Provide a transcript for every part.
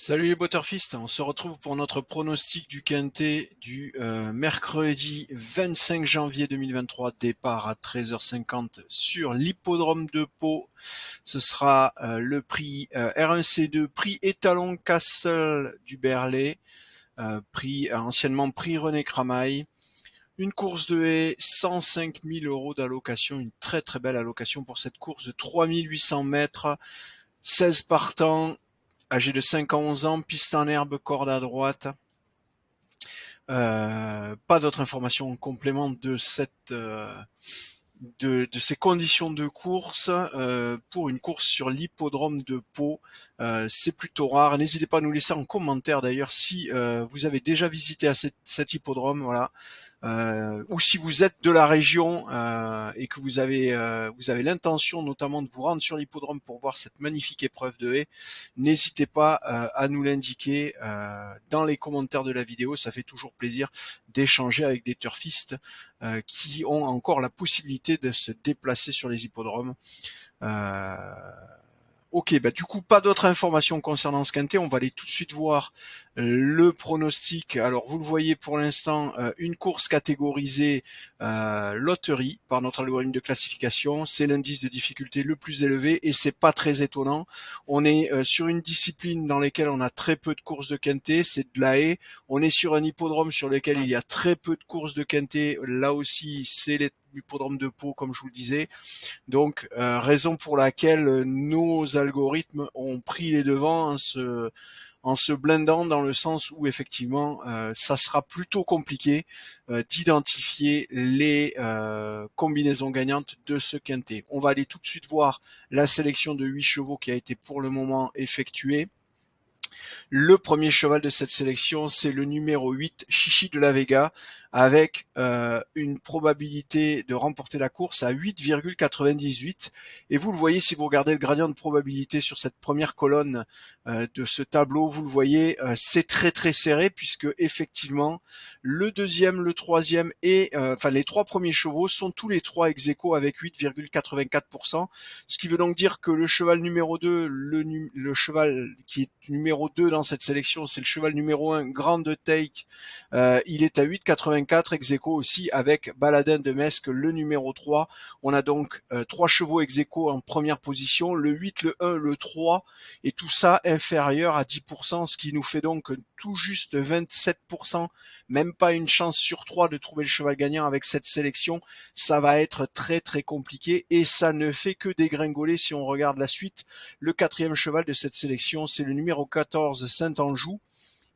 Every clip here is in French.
Salut les Butterfist, on se retrouve pour notre pronostic du Quintet du mercredi 25 janvier 2023, départ à 13h50 sur l'hippodrome de Pau. Ce sera le prix R1C2, prix étalon Castle du Berlay, anciennement prix René Cramaille. Une course de haies, 105 000 € d'allocation, une très très belle allocation pour cette course de 3800 mètres, 16 partants, âgé de 5 à 11 ans, piste en herbe, corde à droite. Pas d'autres informations en complément de ces conditions de course pour une course sur l'hippodrome de Pau. C'est plutôt rare. N'hésitez pas à nous laisser en commentaire d'ailleurs si vous avez déjà visité cet hippodrome, voilà. Ou si vous êtes de la région et que vous avez l'intention notamment de vous rendre sur l'hippodrome pour voir cette magnifique épreuve de haies, n'hésitez pas à nous l'indiquer dans les commentaires de la vidéo. Ça fait toujours plaisir d'échanger avec des turfistes qui ont encore la possibilité de se déplacer sur les hippodromes. Euh, Ok, bah du coup pas d'autres informations concernant ce quintet, on va aller tout de suite voir le pronostic. Alors vous le voyez pour l'instant, une course catégorisée loterie par notre algorithme de classification, c'est l'indice de difficulté le plus élevé et c'est pas très étonnant. On est sur une discipline dans laquelle on a très peu de courses de quintet, c'est de la haie. On est sur un hippodrome sur lequel il y a très peu de courses de quintet, là aussi c'est l'hippodrome de Pau comme je vous le disais. Donc, raison pour laquelle nos algorithmes ont pris les devants en se blindant dans le sens où effectivement, ça sera plutôt compliqué d'identifier les combinaisons gagnantes de ce quintet. On va aller tout de suite voir la sélection de 8 chevaux qui a été pour le moment effectuée. Le premier cheval de cette sélection, c'est le numéro 8, Chichi de la Vega, avec une probabilité de remporter la course à 8,98. Et vous le voyez, si vous regardez le gradient de probabilité sur cette première colonne de ce tableau, vous le voyez, c'est très très serré, puisque effectivement, le deuxième, le troisième et les trois premiers chevaux sont tous les trois ex aequo avec 8,84%. Ce qui veut donc dire que le cheval numéro 2, le cheval qui est numéro 2 dans cette sélection, c'est le cheval numéro 1, Grand Take. Il est à 8,84, ex aequo aussi avec Baladin de Mesque, le numéro 3. On a donc 3 chevaux ex aequo en première position, le 8, le 1, le 3, et tout ça inférieur à 10%, ce qui nous fait donc tout juste 27%, même pas une chance sur 3 de trouver le cheval gagnant avec cette sélection. Ça va être très très compliqué et ça ne fait que dégringoler si on regarde la suite. Le quatrième cheval de cette sélection, c'est le numéro 14, Saint-Anjou.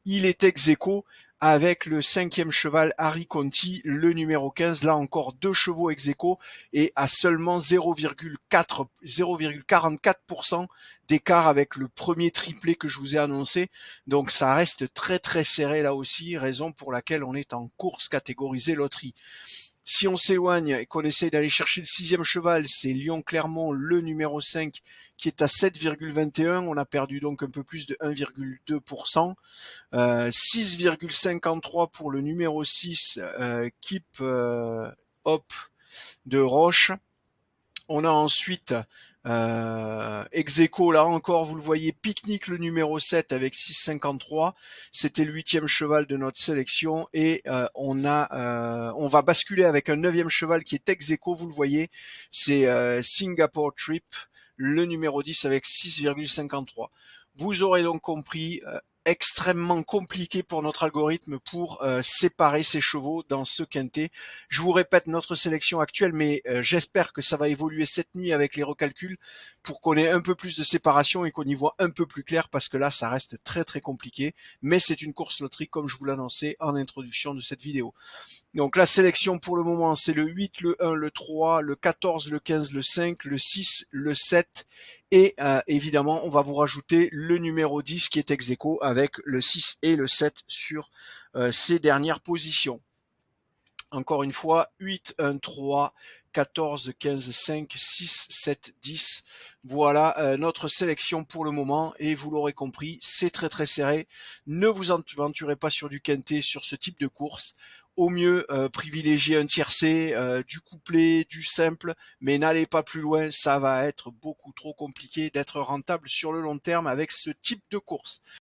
Il est ex aequo avec le cinquième cheval, Harry Conti, le numéro 15. Là encore, deux chevaux ex aequo et à seulement 0,44% d'écart avec le premier triplé que je vous ai annoncé. Donc ça reste très très serré là aussi, raison pour laquelle on est en course catégorisée loterie. Si on s'éloigne et qu'on essaye d'aller chercher le sixième cheval, c'est Lyon-Clermont, le numéro 5, qui est à 7,21. On a perdu donc un peu plus de 1,2%. 6,53 pour le numéro 6, Keep Hop de Roche. On a ensuite ex aequo, là encore, vous le voyez, Picnic le numéro 7 avec 6,53. C'était le huitième cheval de notre sélection. Et on va basculer avec un neuvième cheval qui est ex aequo, vous le voyez. C'est Singapore Trip, le numéro 10 avec 6,53. Vous aurez donc compris, extrêmement compliqué pour notre algorithme pour séparer ces chevaux dans ce quintet. Je vous répète notre sélection actuelle, mais j'espère que ça va évoluer cette nuit avec les recalculs pour qu'on ait un peu plus de séparation et qu'on y voit un peu plus clair, parce que là ça reste très très compliqué, mais c'est une course loterie comme je vous l'annonçais en introduction de cette vidéo. Donc la sélection pour le moment, c'est le 8, le 1, le 3, le 14, le 15, le 5, le 6, le 7 et évidemment on va vous rajouter le numéro 10 qui est ex aequo avec le 6 et le 7 sur ces dernières positions. Encore une fois, 8, 1, 3, 14, 15, 5, 6, 7, 10. Voilà notre sélection pour le moment et vous l'aurez compris, c'est très très serré. Ne vous aventurez pas sur du quintet sur ce type de course. Au mieux, privilégiez un tiercé, du couplet, du simple, mais n'allez pas plus loin, ça va être beaucoup trop compliqué d'être rentable sur le long terme avec ce type de course.